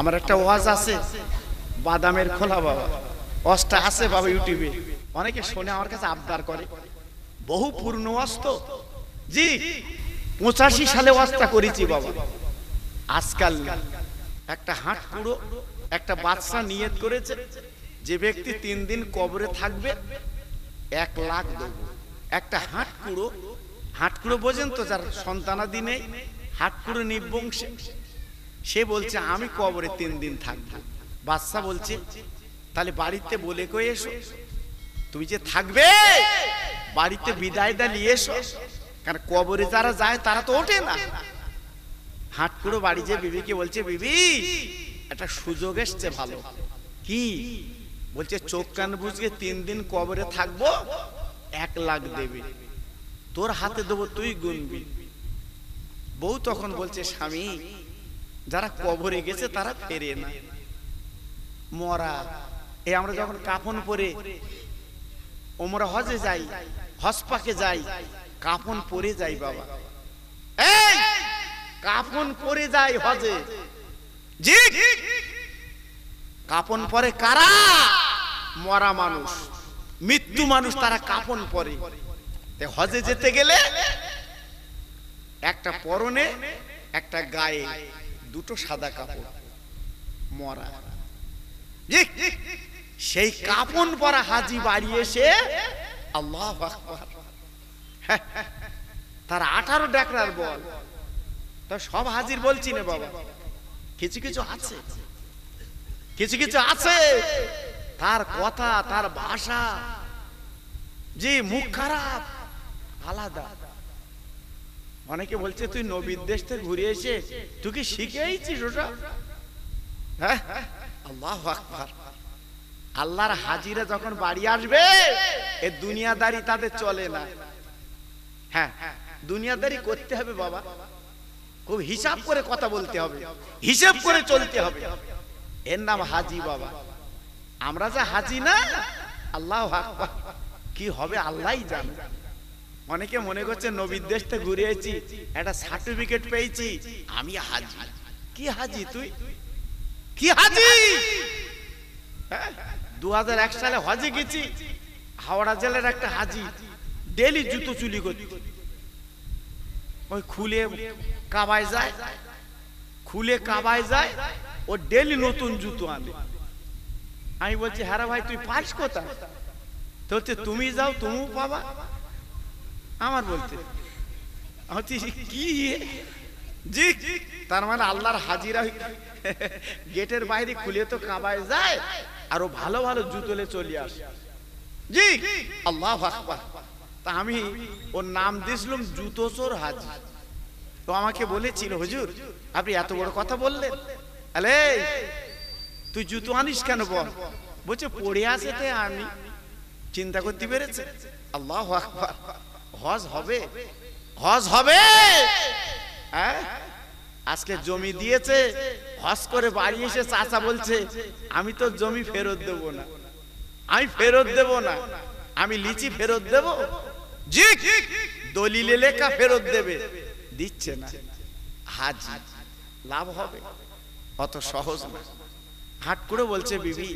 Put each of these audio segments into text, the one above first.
আমার একটা ওয়াজ আছে বাদামের খোলা বাবা, ওয়াজটা আছে বাবা ইউটিউবে, অনেকে শুনে আমার কাছে আবদার করে, বহু পূর্ণ ওয়াজ তো জি, 85 সালে ওয়াজটা করেছি বাবা। আজকাল একটা হাট পুরো একটা বাচ্চা নিয়ত করেছে, যে ব্যক্তি 3 দিন কবরে থাকবে 1 লাখ দেব। একটা হাটকুড়ো বোঝেন তো, যার সন্তানাদি নেই, হাটকুড়ো নিবংশে, সে বলছে আমি কবরে 3 দিন থাকবো। বাচ্চা বলছে তাহলে বাড়িতে বলে কয়ে এসো, তুমি যে থাকবে বাড়িতে বিদায়টা নিয়ে এসো, কারণ কবরে যারা যায় তারা তো ওঠে না। হাটকুড়ো বাড়ি যে বিবিকে বলছে, বিবি একটা সুযোগ এসছে ভালো। কি বলছে? চোখ কান বুঝে 3 দিন কবরে থাকবো, 1 লাখ দেবে, তোর হাতে দেবো, তুই গুনবি। বউ তখন বলছে, স্বামী যারা কবরে গেছে তারা ফেরে না, মরা। এই আমরা যখন কাফন পরে ওমরা হজে যাই, হজ পাকে যাই, কাফন পরে যাই বাবা, এই কাফন পরে যাই হজে, জি কাফন পরে কারা? মরা মানুষ, মৃত্যু মানুষ, তারা কাফন পরে। হজে যেতে গেলে একটা পরনে একটা গায়ে, দুটো সাদা কাপড়, মরা। সেই কাফন পরা হাজি বাড়ি এসে আল্লাহু আকবার, তার 18 ডাকরার বল। তো সব হাজির বলছি না বাবা, কিছু কিছু আছে, কিছু কিছু আছে তার কথা, তার ভাষা, যে মুখ খারাপ আলাদা। অনেকে বলছে তুই নবীর দেশ থেকে ঘুরে এসে তুই কি শিখেইছিস ওটা? হ্যাঁ, আল্লাহু আকবার। আল্লাহর হাজিরা যখন বাড়ি আসবে, এ দুনিয়াদারি তাদের চলে না। হ্যাঁ, দুনিয়াদারি করতে হবে বাবা, খুব হিসাব করে কথা বলতে হবে, হিসাব করে চলতে হবে। এর নাম হাজি বাবা। আমরা যা হাজি না, আল্লাহু আকবার, কি হবে আল্লাহই জানে। অনেকে মনে করছে নবীর দেশ থেকে ঘুরে এসেছি, একটা সার্টিফিকেট পেয়েছি, আমি হাজি। কি হাজি তুই? কি হাজি? 2001 সালে হজে গেছি, হাওড়া জেলার একটা হাজি ডেলি জুতো চুলি করত, ওই খুলে কাবায় যায়, খুলে কাবায় যায়, ও ডেলি নতুন জুতো আনে। আমি বলছি, হ্যাঁ ভাই তুই পাস কোথায়? তো হচ্ছে তুমি যাও তুমিও পাবা। আমার বলতে কি জি, তার মানে আল্লাহর হাজিরা গেটের বাইরে খুলে তো কাবায় যায়, আর ও ভালো ভালো জুতোলে চলে আসে। জি, আল্লাহু আকবার। তা আমি ওর নাম দিয়েছিলাম জুতো চোর হাজি। তো আমাকে বলেছিল, হুজুর আপনি এত বড় কথা বললেন, আলে তুই জুতো আনিস কেন বল? বলছে পড়ে আছে তে আমি। চিন্তা করতে পেরেছে? আল্লাহু আকবার। হজ হবে, হজ হবে। হ্যাঁ, আজকে জমি দিয়েছে, হজ করে বাড়ি এসে চাচা বলছে আমি তো জমি ফেরত দেব না, আমি ফেরত দেব না, আমি লিচি ফেরত দেব। জি, দলিলে লেখা ফেরত দেবে, দিচ্ছে না। হাজি লাভ হবে? অত সহজ না। হাট করে বলছে, বিবি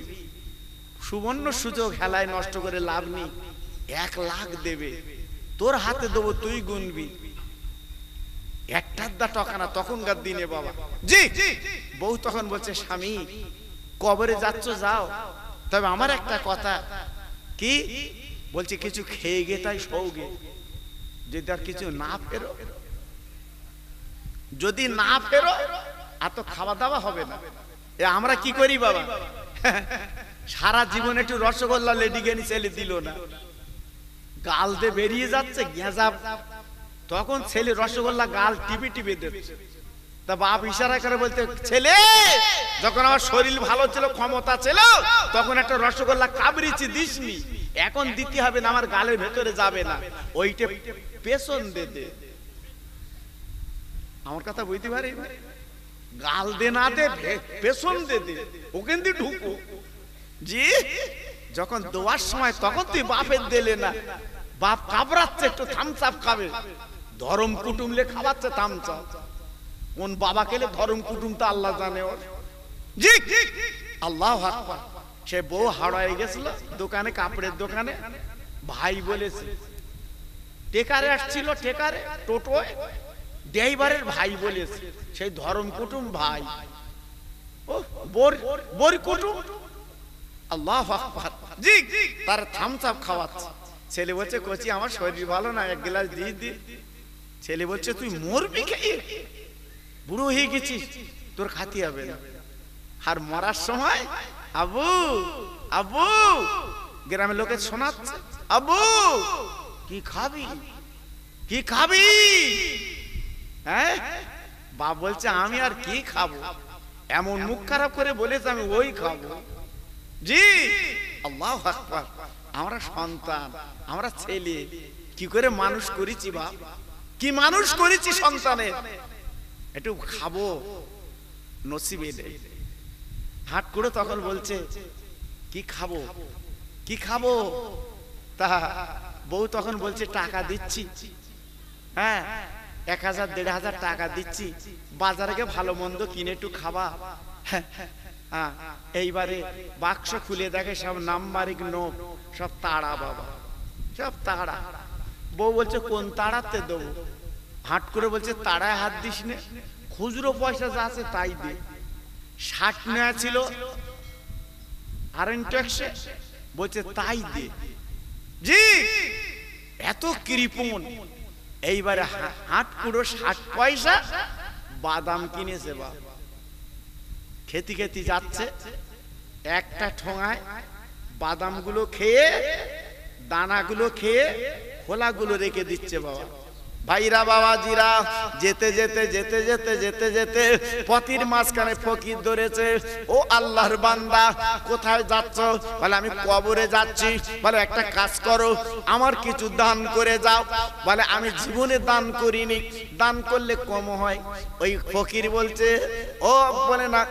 সুবর্ণ সুযোগ হেলায় নষ্ট করে লাভ নেই, 1 লাখ দেবে, তোর হাতে দেবো, তুই গুনবি। একটার দা টকানা তখনকার দিনে বাবা। জি, বউ তখন বলছে, স্বামী কবরে যাচ্ছ যাও, তবে আমার একটা কথা। কি বলছে? কিছু খেয়ে গে তাই সৌগে, যদি আর কিছু না ফেরো, যদি না ফেরো আর তো খাওয়া দাওয়া হবে না। আমরা কি করি বাবা, সারা জীবন একটু রসগোল্লা লেডিকেনি ছেলে দিল না, গাল দিয়ে বেরিয়ে যাচ্ছে গেঁজা, তখন ছেলে রসগোল্লা গাল টিপে টিপে দিচ্ছে। তা বাপ ইশারা করে বলতে, ছেলে যখন আমার শরীর ভালো ছিল, ক্ষমতা ছিল, তখন একটা রসগোল্লা কাবড়িছি দিসনি, এখন দিতে হবে না, আমার গালের ভেতরে যাবে না, ওইটা পেছন দে দে। আমার কথা বুঝতে পারি? গাল দে না দে, পেছন দে দে, ওখান দিয়ে ঢুকো। জি, যখন দেওয়ার সময় তখন তুই বাপের দিলে না, বাপ কাবড়াচ্ছে, একটু থামচাপ খাবে, ধরম কুটুমলে খাওয়াচ্ছে থামচাপ। কোন বাবা খেলে ধরম কুটুম তা আল্লাহ জানে। ওর জি আল্লাহু আকবার। সে বউ হাওড়ায় গেছিল দোকানে, কাপড়ের দোকানে, ভাই বলেছে টেকারে আসছিল, টেকারে টোটোয় ড্রাইভারের ভাই বলেছে, সেই ধর্ম কুটুম ভাই, ও বর কুটুম। আল্লাহু আকবার। জি তার থামস আপ খাওয়াচ্ছে। ছেলে বলছে কচি আমার শরীর ভালো না, এক গ্লাস দিয়ে দি। ছেলে বলছে তুই মরবি খেয়ে, বুড়ো হয়ে গেছিস, তোর খাতি হবে না। আর মরার সময় আবু আবু গ্রামের লোকে শোনাচ্ছে, আবু কি খাবি, কি খাবি? হ্যাঁ, বাপ বলছে আমি আর কি খাবো, এমন মুখ খারাপ করে বলেছে আমি ওই খাবো। জি আল্লাহু আকবার। আমরা সন্তান, আমরা ছেলে, কি করে মানুষ করেছি বাপ, কি মানুষ করেছি সন্তানের, একটু খাবো নসিবে নেই। হাট করে তখন বলছে কি খাবো, কি খাবো? তা বউ তখন বলছে টাকা দিচ্ছি, হ্যাঁ 1000 1500 টাকা দিচ্ছি, বাজারে গিয়ে ভালো মন্দ কিনে একটু খাবা। হ্যাঁ, এইবারে বাক্স খুলে দেখে সব নাম্বারিক নোট, সব তাড়া বাবা, সব তাড়া। বউ বলছে কোন তাড়াতে দেবো? হাট করে বলছে তাড়ায় হাত দিস নে, খুচরো পয়সা যা আছে তাই দে। 60 নেওয়া ছিল কারেন্ট ট্যাক্সে, বলছে তাই দে। জি এত কৃপণ। এইবারে হাট কুড়ো 60 পয়সা বাদাম কিনেছে বাবা, খেতে খেতে যাচ্ছে, একটা ঠোঙায় বাদামগুলো খেয়ে, দানাগুলো খেয়ে, খোলাগুলো রেখে দিচ্ছে বাবা। ভাইরা বাবাজিরা, যেতে যেতে যেতে যেতে যেতে যেতে পথের মাঝখানে ফকির ধরেছে, ও আল্লাহর বান্দা কোথায় যাচ্ছ? বলে আমি কবরে যাচ্ছি। বলে একটা কাজ করো, আমার কিছু দান করে যাও। বলে আমি জীবনে দান করিনি, দান করলে কম হয়। ওই ফকির বলছে, ও বলে না,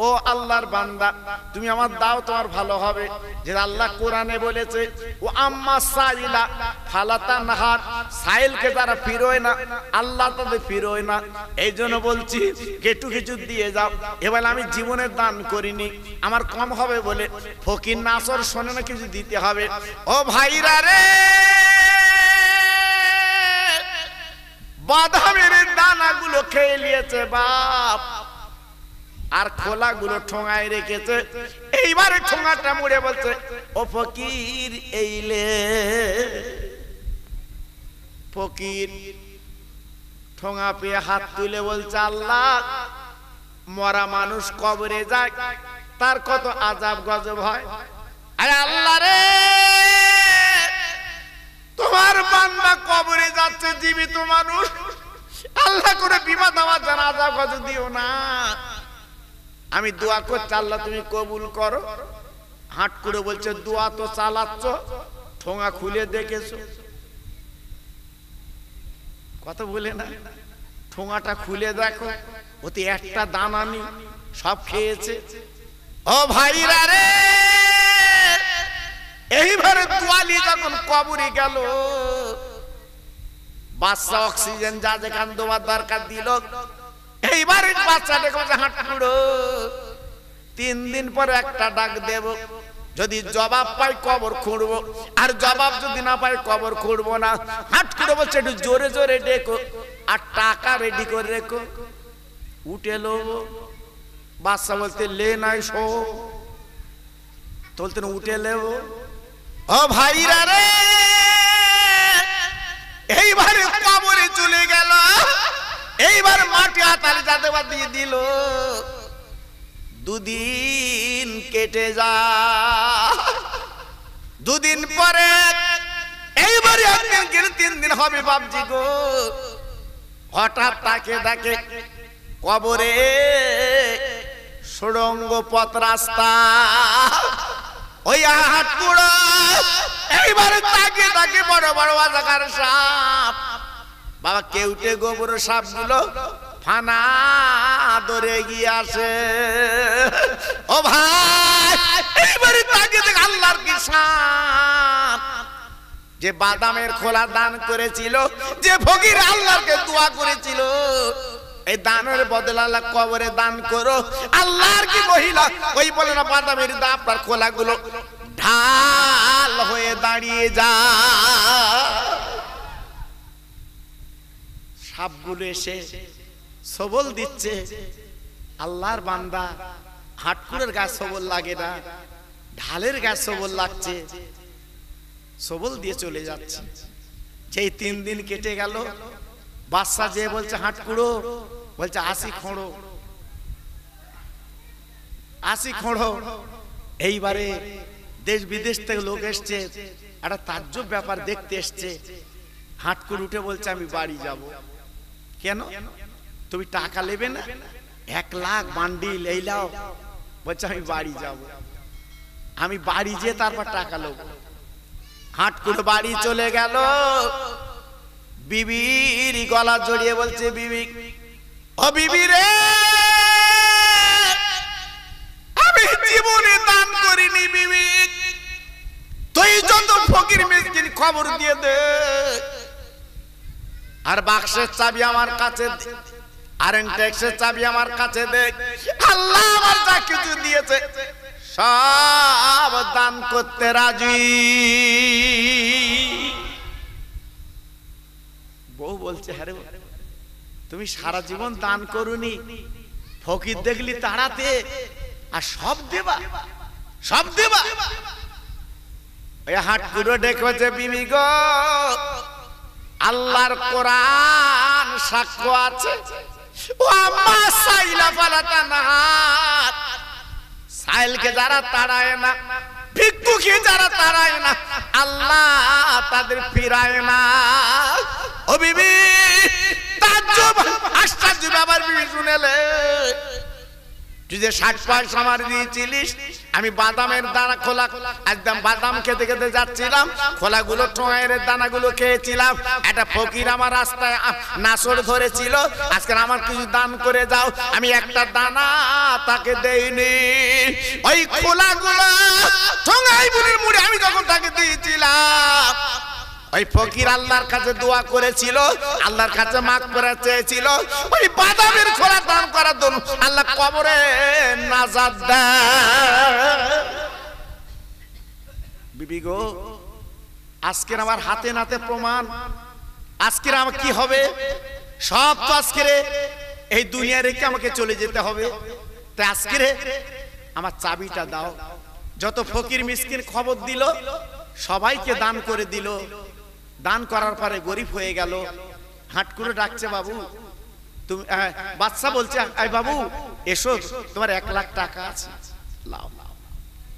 ও আল্লাহর বান্দা তুমি আমার দাও, তোমার ভালো হবে। যে আল্লাহ কোরআনে বলেছে, ও আম্মা সাইলা ফালাতা নাহার, সাইলকে তারা ফিরোয় না, আল্লাহ তাদের ফিরোয় না। এই জন্য বলছি একটু কিছু দিয়ে যাও। এবার আমি জীবনে দান করিনি, আমার কম হবে বলে ফকির নাসর শোনে না, কিছু দিতে হবে। ও ভাইরা রে, বাদামের দানাগুলো খেয়ে নিয়েছে বাপ, আর খোলাগুলো ঠোঙায় রেখেছে। এইবারে ঠোঙাটা মুড়ে বলছে, ও ফকির এইলে। ফকির ঠোঙা পেয়ে হাত তুলে বলছে, আল্লাহ মরা মানুষ কবরে যায়, তার কত আযাব গজব হয়। আরে আল্লাহ রে, তোমার বান্দা কবরে যাচ্ছে, জীবিত মানুষ, আল্লাহ করে বিপদ আমার জানা আযাব গজব দিও না। আমি দোয়া করছি, আল্লাহ তুমি কবুল করো। হাট করে বলছে, দোয়া তো চালাচ্ছ, ঠোঙা খুলে দেখেছো? কথা বলে না, ঠোঙাটা খুলে দেখো, ওতে একটা দানা নেই, সব খেয়েছে। ও ভাইরা রে, এইবারে তোয়ালি যখন কবরে গেল, বাচ্চা অক্সিজেন যা যেখান দেওয়ার দরকার দিল। এইবারে বাচ্চাটাকে বলছে, হাট কুড়ো 3 দিন পরে একটা ডাক দেব, যদি জবাব পাই কবর খুঁড়বো, আর জবাব যদি না পাই কবর খুঁড়বো না। হাট কুড়ো বলছে একটু জোরে জোরে ডেকো, আর টাকা রেডি করে রেখো, উঠে লো। বাচ্চা বলতে লে নাই শো, বলতে উঠে লেব। ও ভাইরা রে, এইবারে কবরে চলে গেল। এইবার মাটি হাতালি যাতে দিয়ে দিল। 2 দিন কেটে যায়, 2 দিন পরে এইবারে একদিন গেলে 3 দিন হবে বাপজি গো। হঠাৎ তাকে দেখে কবরে সুড়ঙ্গ পথ রাস্তা, ওই হাট পুরো। এইবারে তাকে তাকে বড় বড় আজাকার সাপ বাবা, কেউটে গোবর সাপ গুলো ফানা ধরে গিয়ে আসে। ও ভাই, এইবারে তাকে দেখ আল্লাহর কি সাপ, যে বাদামের খোলা দান করেছিল, যে ফকির আল্লাহকে দোয়া করেছিল, এই দানের বদলে আল্লাহ কবরে দান করো। আল্লাহর কি মহিলা ওই বলে না বাদামের দা আপনার খোলাগুলো ঢাল হয়ে দাঁড়িয়ে যায়। সাপগুলো এসে সবল দিচ্ছে, আল্লাহর বান্দা হাটকুড়ের গাছ সবল লাগে না, ঢালের গাছ সবল লাগছে, সবল দিয়ে চলে যাচ্ছে। যেই 3 দিন কেটে গেল, বাদশা যে বলছে হাটকুড়ো, বলছে 80 খোঁড়ো 80 খোঁড়ো। এইবারে দেশ বিদেশ থেকে লোক এসছে, একটা তাজ্জব ব্যাপার দেখতে এসছে। হাটকুড় উঠে বলছে আমি বাড়ি যাব। কেন? তুমি টাকা নেবে না? 1 লাখ বান্ডিল এই লাও। বলছে আমি বাড়ি যাব, আমি বাড়ি যেয়ে তারপর টাকা নেব। হাটকুড় বাড়ি চলে গেল, বিবির গলা জড়িয়ে বলছে বিবি, ও বিবি রে, আমি জীবনে দান করিনি বিবি, তুই যত ফকির মিসকিন খবর দিয়ে দে, আর বাক্সের চাবি আমার কাছে দে, আর ট্যাক্সের চাবি আমার কাছে দে। আল্লাহ আমার যা কিছু দিয়েছে সব দান করতে রাজি। বউ বলছে হ্যাঁ রে, তুমি সারা জীবন দান করুনি, ফকির দেখলি তাড়াতে, আর সব দেবা, সব দেবা। ওই হাটকুড়ো ডেকেছে, বিবি গো, আল্লাহর কোরআন সাক্ষ্য আছে, ও আম্মা সাইলা ফালাতা নাহাত, সাইলকে যারা তাড়ায় না, ভিক্ষুকে যারা তাড়ায় না, আল্লাহ তাদের ফিরায় না। ও বিবি, তাজ্জব আশ্চর্য ব্যাপার বিবি শুনেলে, তুই যে 60 পয়সা আমার দিয়েছিলিস, আমি বাদামের দানা খোলা, একদম বাদাম খেতে খেতে যাচ্ছিলাম, খোলাগুলো টোঁয়ের দানাগুলো খেয়েছিলাম, একটা ফকির আমার রাস্তায় নাসর ধরেছিল, আজকে আমার কিছু দান করে যাও। আমি একটা দানা তাকে দেইনি, ওই খোলাগুলো টোঁয়াই বুড়ির মুড়ে আমি যখন তাকে দিয়েছিলাম, ওই ফকির আল্লাহর কাছে দোয়া করেছিল, আল্লাহর কাছে মাগফিরাত চেয়েছিল, ওই বাদামের খোলা দান করার জন্য আল্লাহ কবরে নাজাত দেয়। বিবি গো, আজকের আমার হাতে নাতে প্রমাণ, আজকের আমার কি হবে, সব তো আজকের এই দুনিয়া রেখে আমাকে চলে যেতে হবে, তাই আজকের আমার চাবিটা দাও। যত ফকির মিসকিন খবর দিল, সবাইকে দান করে দিল। দান করার পরে গরিব হয়ে গেল। হাটকুড়ো ডাকছে, বাবু তুমি, বাদশা বলছে, আই বাবু এসো, তোমার 1 লাখ টাকা আছে, লাও।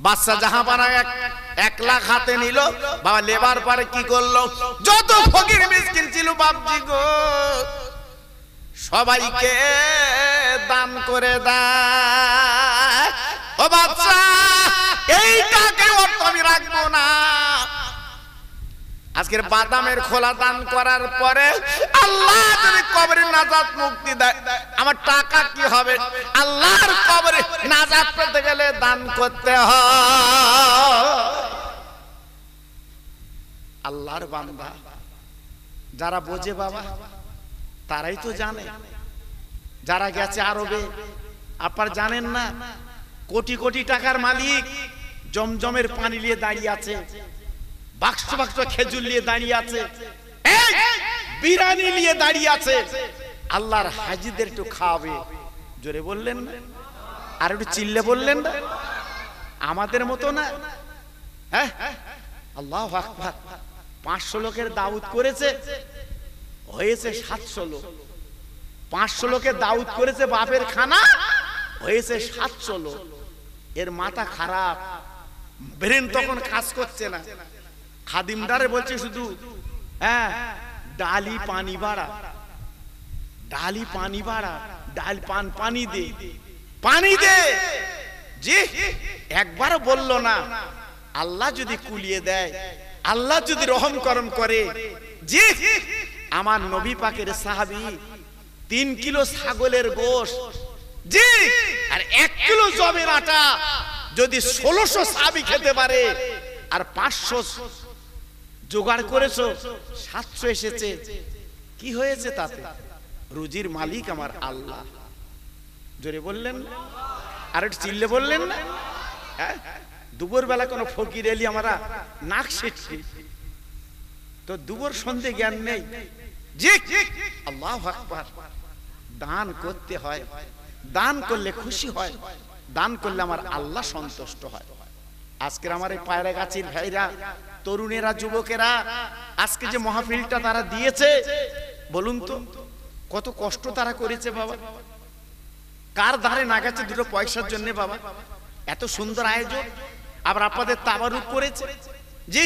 বাদশা জাহাপানা 1 লাখ হাতে নিল। বাবা লেবার পরে কি করলো, যত ফকির মিসকিন ছিল বাবজি গো, সবাইকে দান করে দেয়। ও বাদশা, এই টাকা অর্থ আমি রাখবো না। আজকের বাদামের খোলা দান করার পরে আল্লাহ যদি কবরে নাজাত মুক্তি দেয়, আমার টাকা কি হবে? আল্লাহর কবরে নাজাত পেতে গেলে দান করতে হয়। আল্লাহর বান্দা যারা বোঝে বাবা, তারাই তো জানে। যারা গেছে আরবে, আপনারা জানেন না, কোটি কোটি টাকার মালিক জমজমের পানি নিয়ে দাঁড়িয়ে আছে, বাক্স বাক্স খেজুর নিয়ে দাঁড়িয়ে আছে, বিরিয়ানি নিয়ে দাঁড়িয়ে আছে। আল্লাহর হাজিদের একটু খাওয়াবে, জোরে বললেন না? আর একটু চিল্লে বললেন না? আমাদের মতো না, হ্যাঁ? আল্লাহু আকবার। 500 লোকের দাওয়াত করেছে, হয়েছে 700 লোক। 500 লোকের দাওয়াত করেছে বাপের খানা, হয়েছে 700 লোক। এর মাথা খারাপ, ব্রেন তখন কাজ করছে না। খাদিমদারে বলছে শুধু, হ্যাঁ, ডালি পানি বাড়া, ডালি পানি বাড়া, ডাল পানি দে, পানি দে। জি, একবারও বলল না। আল্লাহ যদি কুলিয়ে দেয়, আল্লাহ যদি রহম করম করে, জি, আমার নবী পাকের সাহাবী 3 কিলো ছাগলের গোশত, জি, আর 1 কিলো জবের আটা যদি 1600 সাহাবী খেতে পারে, আর 500 জোগাড় করেছো, 700 এসেছে, কি হয়েছে তাতে? রুজির মালিক আমার আল্লাহ। জোরে বললেন, আর একটু চিল্লে বললেন না? হ্যাঁ, দুপুর বেলা কোনো ফকির এলি আমরা নাক সেটছি তো দুপুর সন্ধে জ্ঞান নেই। জি, আল্লাহু আকবার। দান করতে হয়, দান করলে খুশি হয়, দান করলে আমার আল্লাহ সন্তুষ্ট হয়। আজকের আমার এই পায়রা গাছির ভাইরা, তরুণেরা, যুবকেরা আজকে যে মাহফিলটা তারা দিয়েছে, বলুন তো কত কষ্ট তারা করেছে বাবা। কার ধারে না গেছে দুটো পয়সার জন্য বাবা। এত সুন্দর আয়োজন, আবার আপনাদের তাবারুক করেছে। জি,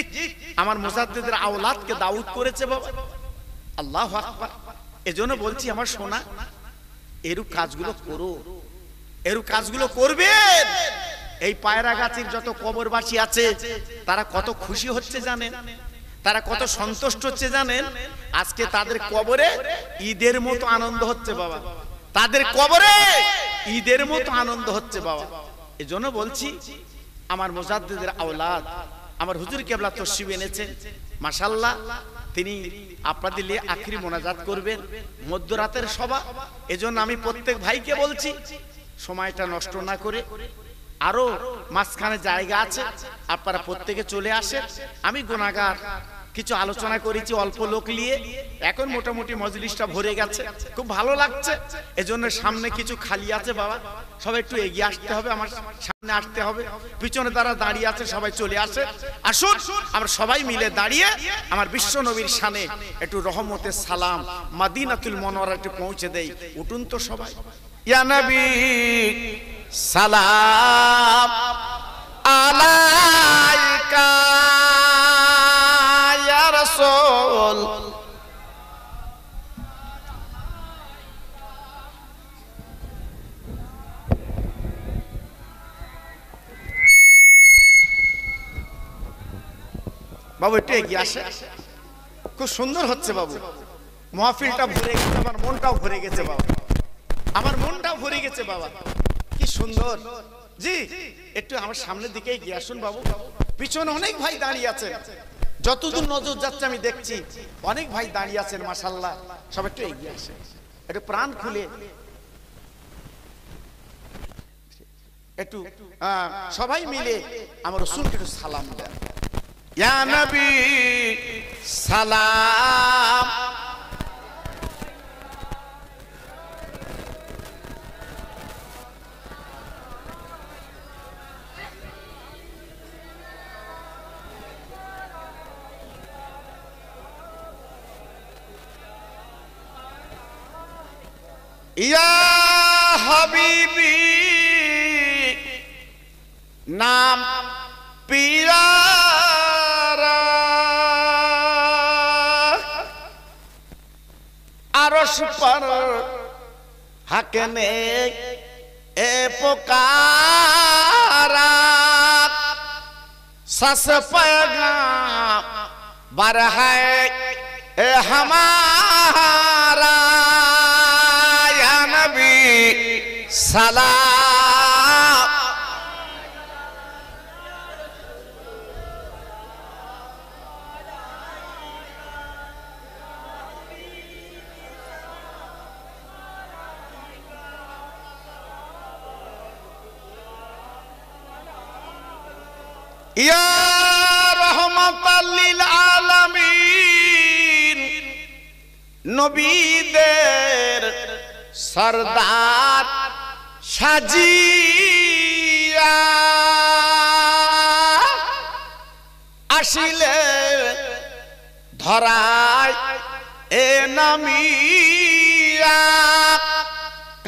আমার মুজাদ্দিদের আওলাদকে দাউদ করেছে বাবা। আল্লাহু আকবার। এজন্য বলছি আমার সোনা, এরূপ কাজগুলো করো, এরূপ কাজগুলো করবেন। এই পায়রা গাছের যত কবরবাসী আছে তারা কত খুশি হচ্ছে জানেন, তারা কত সন্তুষ্ট হচ্ছে জানেন। আজকে তাদের কবরে ঈদের মতো আনন্দ হচ্ছে বাবা, তাদের কবরে ঈদের মতো আনন্দ হচ্ছে বাবা। এজন্য বলছি আমার মুজাদ্দিদের আওলাদ আমার হুজুর কেবলা তশরিফ এনেছেন, মাশাআল্লাহ। তিনি আপনাদের নিয়ে আখিরি মোনাজাত করবেন, মধ্যরাতের সভা। এজন্য আমি প্রত্যেক ভাইকে বলছি সময়টা নষ্ট না করে, আরো মাঝখানে জায়গা আছে, আপনারা প্রত্যেকে চলে আসেন। আমি গুনাহগার, কিছু আলোচনা করেছি অল্প লোক নিয়ে, এখন মোটামুটি মজলিসটা ভরে গেছে, খুব ভালো লাগছে। এজন্য সামনে কিছু খালি আছে বাবা, সবাই একটু এগিয়ে আসতে হবে, আমার সামনে আসতে হবে। পিছনে তারা দাঁড়িয়ে আছে, সবাই চলে আসে। আসুন আমরা সবাই মিলে দাঁড়িয়ে আমার বিশ্ব নবীর শানে একটু রহমতের সালাম মদিনাতুল মুনাওয়ারা একটু পৌঁছে দেই। উঠুন তো সবাই। ইয়া নবী সালাম আলাইকা ইয়া রাসূল। বাবু একটু এগিয়ে আসে, খুব সুন্দর হচ্ছে বাবু, মাহফিলটা ভরে গেছে, আমার মনটাও ভরে গেছে বাবা, আমার মনটাও ভরে গেছে বাবা, কি সুন্দর। জি, একটু আমার সামনের দিকে এগিয়ে আসুন বাবু। পিছনে অনেক ভাই দাঁড়িয়ে আছে, যতদূর নজর যাচ্ছে আমি দেখছি অনেক ভাই দাঁড়িয়ে আছেন, মাশাআল্লাহ। সব একটু এগিয়ে আসে, একটু প্রাণ খুলে একটু সবাই মিলে আমার রাসূলকে একটু সালাম দেন। ইয়া নবী সালাম ইয়া হাবিবি নাম পিয়ারা আরশ पर হাকেনে এ পুকারা सस पैगाम बर है ए हमारा या नबी सलाम। या रहमताल लिल आलमीन नबीদের सरदार সাজিয়া আসিলে ধরায় এ নামিয়া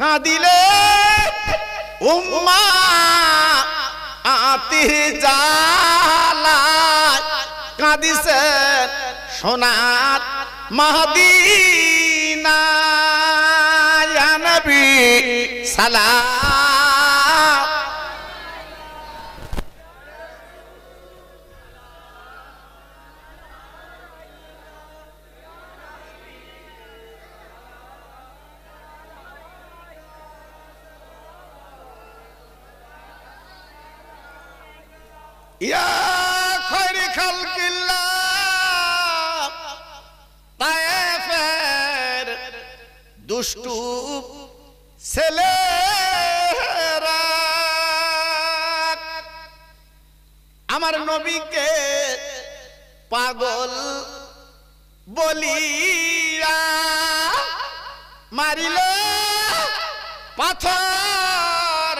কাঁদিলে উম্মা আতি জালা কাঁদিছে সোনার মদিনা ইয়া নবী সালাম। ইয়া খৈরি খালকিল্লাহ তায়েফের দুষ্টু ছেলেরা আমার নবীকে পাগল বলিয়া মারিল পাথর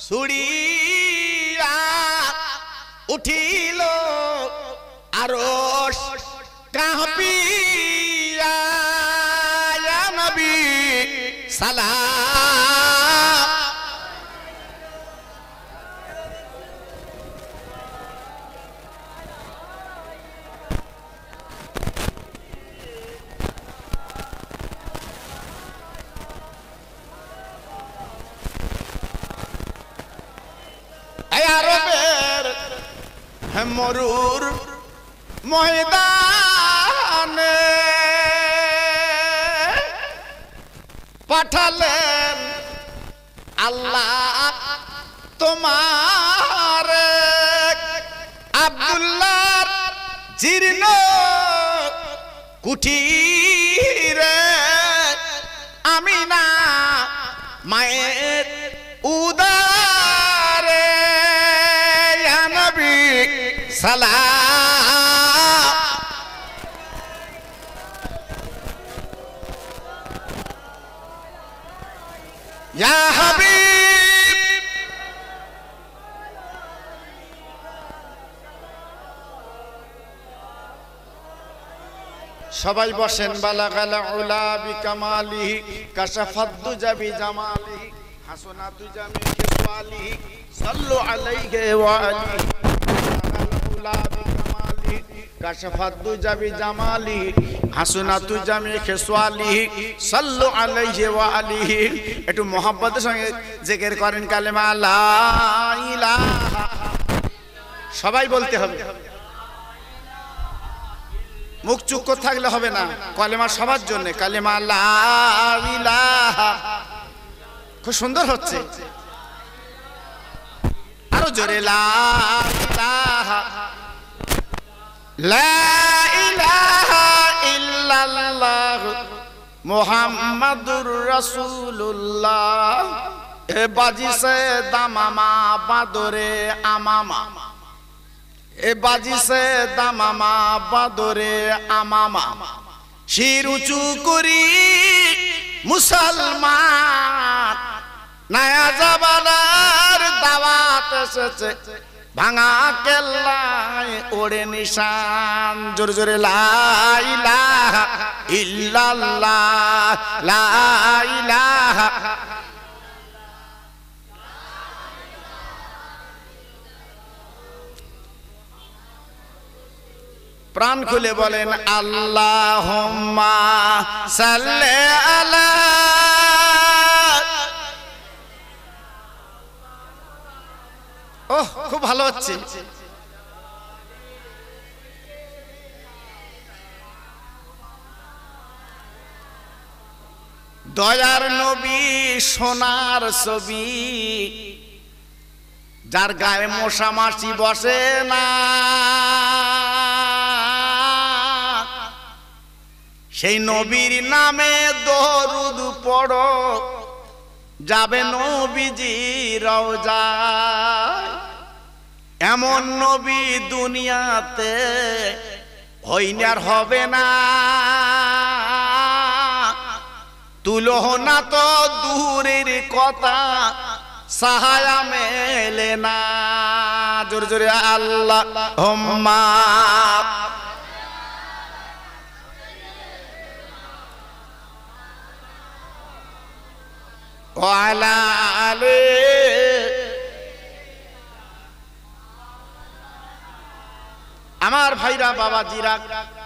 ছুড়িয়া উঠিল আরশ কাঁপিয়া ইয়া নবী সালাম। আরবের মরুর ময়দানে পাঠালেন আল্লাহ তোমার আব্দুল্লাহর জীর্ণ কুঠিরে আমিনা মায়ের উদারে ইয়া নবী সালাম। ইয়া হাবিব সবাই বসেন। বালাগাল উলা বিকামালিহি কাশাফাদ্দু জাবি জামালিহি হাসনাতু জামি খিসালিহি সাল্লু আলাইহি ওয়া আলিহি উলা বিকামালিহি কাশাফাদ্দু জাবি জামালিহি হাসনাতু জামি খিসালিহি সাল্লু আলাইহি ওয়া আলিহি। একটু মোহাব্বতের সঙ্গে জিকির করেন কালেমা লা ইলাহা। সবাই বলতে হবে, মুখ চুপ থাকলে হবে না। কালেমা সবার জন্য, কালেমা লা ইলাহা। খুব সুন্দর হচ্ছে, আরো জোরে লা ইলাহা লা ইলাহা ইল্লাল্লাহ মুহাম্মাদুর রাসূলুল্লাহ। এ বাজি সে দামামা বাদরে আমামা, এ বাজি সে দামামা বাদরে আমামা। শির উঁচু করি মুসলমান, নয়া জামানার দাওয়াত এসেছে, ভাঙা কেল্লায় ওড়ে নিশান। জোরে জোরে লা ইলাহা ইল্লাল্লাহ লা ইলাহা। প্রাণ খুলে বলেন আল্লাহুম্মা সাল্লি আলা। ওহ, খুব ভালো হচ্ছে। দয়ার নবী সোনার ছবি, যার গায়ে মশা মাছি বসে না, সেই নবীর নামে দরুদ পড়ো, যাবে নবীজি রওজায়। এমন নবী দুনিয়াতে হইনি আর হবে না, তুলো না তো দূরের কথা, সাহায়া মেলে না। জোরে জোরে আল্লাহুম্মা ওয়ালা আলে। আমার ভাইরা, বাবাজিরা,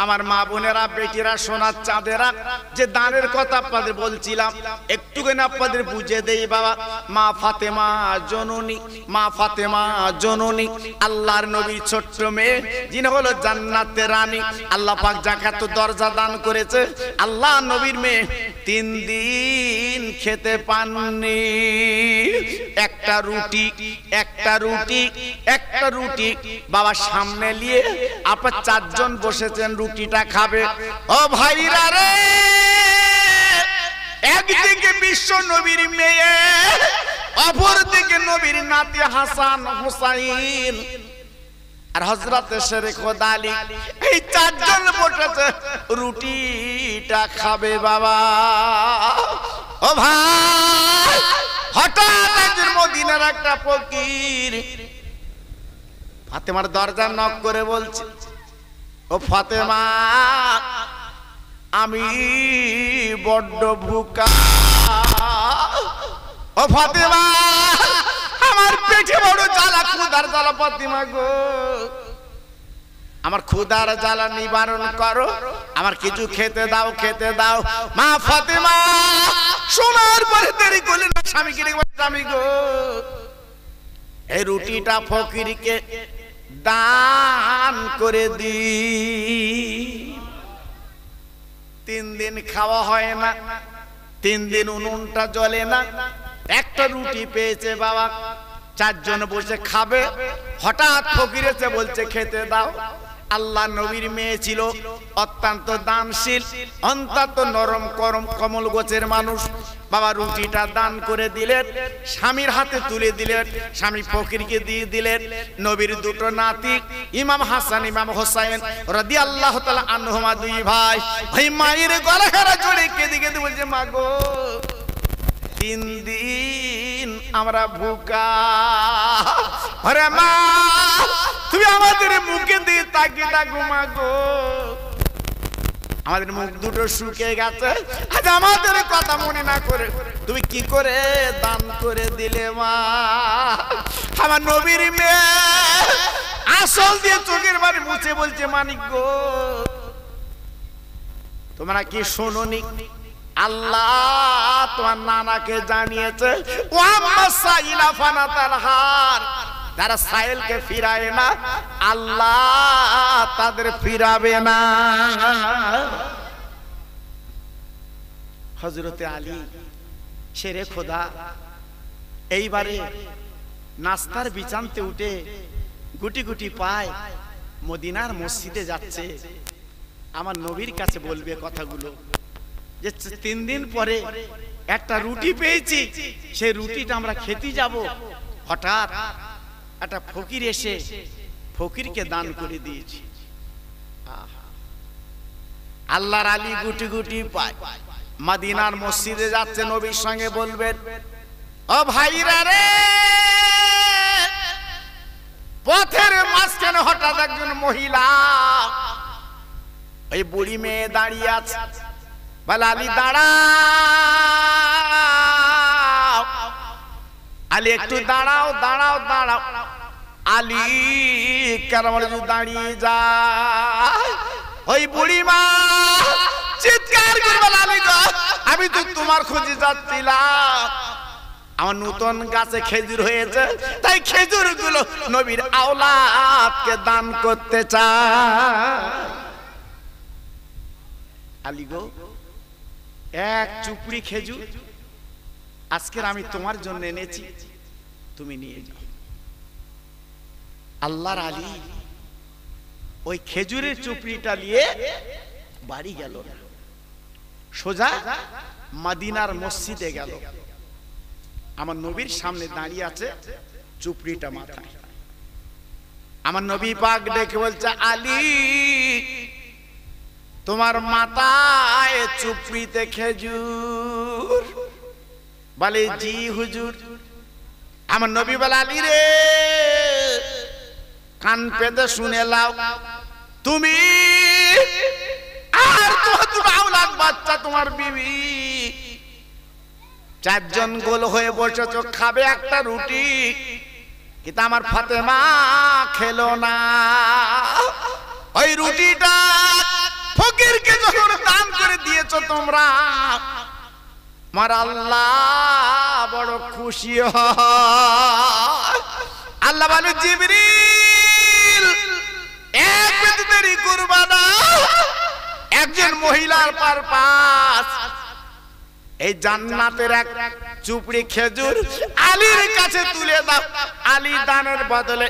আমার মা বোনেরা, বেটিরা, সোনার চাঁদেরা, যে দানের কথা আপনাদের বলছিলাম, একটুখানি আপনাদের বুঝে দেই বাবা। মা ফাতেমা জননী, মা ফাতেমা জননী আল্লাহর নবীর ছোট্ট মেয়ে, যিনি হলো জান্নাতের রানী। আল্লাহ পাক যাকে এত দরজা দান করেছে, আল্লাহ নবীর মেয়ে 3 দিন খেতে পাননি। একটা রুটি, একটা রুটি, একটা রুটি বাবা সামনে নিয়ে আপনার 4 জন বসেছেন, রুটিটা খাবে। ও ভাইরা রে, একদিকে বিশ্ব নবীর মেয়ে, অপরদিকে নবীর নাতি হাসান হুসাইন আর হযরত শেরে খোদা আলী, এই চারজন বসেছে রুটিটা খাবে বাবা। ও ভাই, হঠাৎ একদিন মদিনার একটা ফকির ফাতেমার দরজা নক করে বলছে, ও ফাতেমা, আমি বড্ড ভুকা। ও ফাতেমা, আমার পেটে বড় জ্বালা, ক্ষুধার জ্বালা। ফাতেমা গো, আমার ক্ষুধার জ্বালা নিবারণ করো, আমার কিছু খেতে দাও, খেতে দাও। মা ফাতেমা শোনার পরে দেরি করলেন না, স্বামীকে ডেকে বললেন, স্বামী গো, এই রুটিটা ফকিরকে দান করে দি। 3 দিন খাওয়া হয় না, 3 দিন উনুনটা জ্বলে না, একটা রুটি পেয়েছে বাবা, 4 জন বসে খাবে। হঠাৎ ফকির এসে বলছে খেতে দাও। আল্লাহ নবীর মেয়ে ছিল অত্যন্ত দানশীল, অত্যন্ত নরম করম কমল গোছের মানুষ। বাবা রুটিটা দান করে দিলেন, স্বামীর হাতে তুলে দিলেন, স্বামী ফকিরকে দিয়ে দিলেন। নবীর দুটো নাতি ইমাম হাসান ইমাম হোসাইন রাদিয়াল্লাহু তাআলা আনহুমা, 2 ভাই, ওই মায়ের গলা খারা জড়ে কেঁদে কেঁদে বলছে, মা গো, 3 দিন আমরা ভুকা। আরে মা, তুমি আমাদের মুখে দিয়ে তাকিয়ে থাকো মা গো, আমাদের মুখ দুটো শুকিয়ে গেছে, আজ আমাদের কথা মনে না করে তুমি কি করে দান করে দিলে মা। আমার নবীর মেয়ে আসল দিয়ে চোখের পানি মুছে বলছে, মানিক গো, তোমরা কি শোনোনি, আল্লাহ তোমার নানাকে জানিয়েছে, যারা সাইলকে ফিরায় না আল্লাহ তাদের ফিরাবে না। হযরতে আলী শেরে খোদা এইবারে নাস্তার বিছানতে উঠে গুটি গুটি পায় মদিনার মসজিদে যাচ্ছে। আমার নবীর কাছে বলবে কথাগুলো, যে 3 দিন পরে একটা রুটি পেয়েছি, সেই রুটিটা আমরা খেতে যাব। হঠাৎ একটা ফকির এসে ফকিরকে দান করে দিয়েছি। আল্লাহর আলী গুটি গুটি পায়, মদিনার মসজিদে যাচ্ছে, নবীর সঙ্গে বলবেন, ও ভাইরা রে, পথের মাঝখানে হঠাৎ একজন মহিলা, ওই বুড়ি মেয়ে দাঁড়িয়ে আছে, বলে আলী দাঁড়াও, আলী একটু দাঁড়াও দাঁড়াও দাঁড়াও। আলী কেন দাঁড়িয়ে যায়, ওই বুড়ি মা চিৎকার করে বলে, আলী গো, আমি তো তোমার খোঁজে যাচ্ছিলাম, আমার নতুন গাছে খেজুর হয়েছে, তাই খেজুর গুলো নবীর আওলাদকে দান করতে চাই। আলী গো, 1 চুপড়ি খেজুর আজকের আমি তোমার জন্য এনেছি, তুমি নিয়ে যাও। আল্লাহর আলী ওই খেজুরের চুপড়িটা নিয়ে বাড়ি গেল না, সোজা মদিনার মসজিদে গেল। আমার নবীর সামনে দাঁড়িয়ে আছে, চুপড়িটা মাথায়। আমার নবী পাক ডেকে বলছে, আলী, তোমার মাথায় চুপড়িতে খেজুর? বলে, জি হুজুর। আমার নবী বলে, আলী রে, কান পেতে শুনে লাও, তুমি আর তোমার আওলাদ বাচ্চা, তোমার বিবি 4 জন গোল হয়ে বসেছ, খাবে একটা রুটি, কিন্তু আমার ফাতেমা খেলো না। ওই রুটিটা ফকিরকে যখন দান করে দিয়েছো তোমরা, আমার আল্লাহ বড় খুশি হয়। আল্লাহ বলে, জিবরিল, এক মিনিট দেরি করবা না, একজন মহিলার পারপাস এই জান্নাতের 1 চুপড়ি খেজুর আলীর কাছে তুলে দাও। আলী দানের বদলে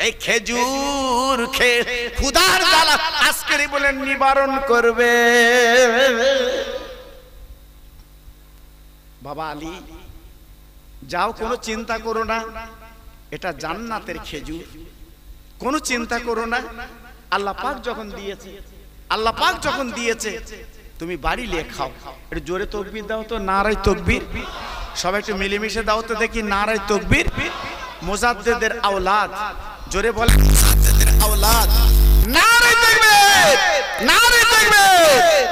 এই খেজুর খেয়ে ক্ষুধার জ্বালা আজকেরই বলে নিবারণ করবে। বাবা আলী যাও, কোনো চিন্তা করো না, এটা জান্নাতের খেজুর, কোনো চিন্তা করো না। আল্লাহ পাক যখন দিয়েছে, আল্লাহ পাক যখন দিয়েছে তুমি বাড়ি নিয়ে খাও। একটু জোরে তাকবীর দাও তো, নারায়ে তাকবীর। সবাই একটু মিলেমিশে দাও তো দেখি, নারায়ে তাকবীর। মুজাদ্দিদের আওলাদ, জোরে বলে মুজাদ্দিদের আওলাদ, নারায়ে তাকবীর, নারায়ে তাকবীর।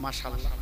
মাশাআল্লাহ।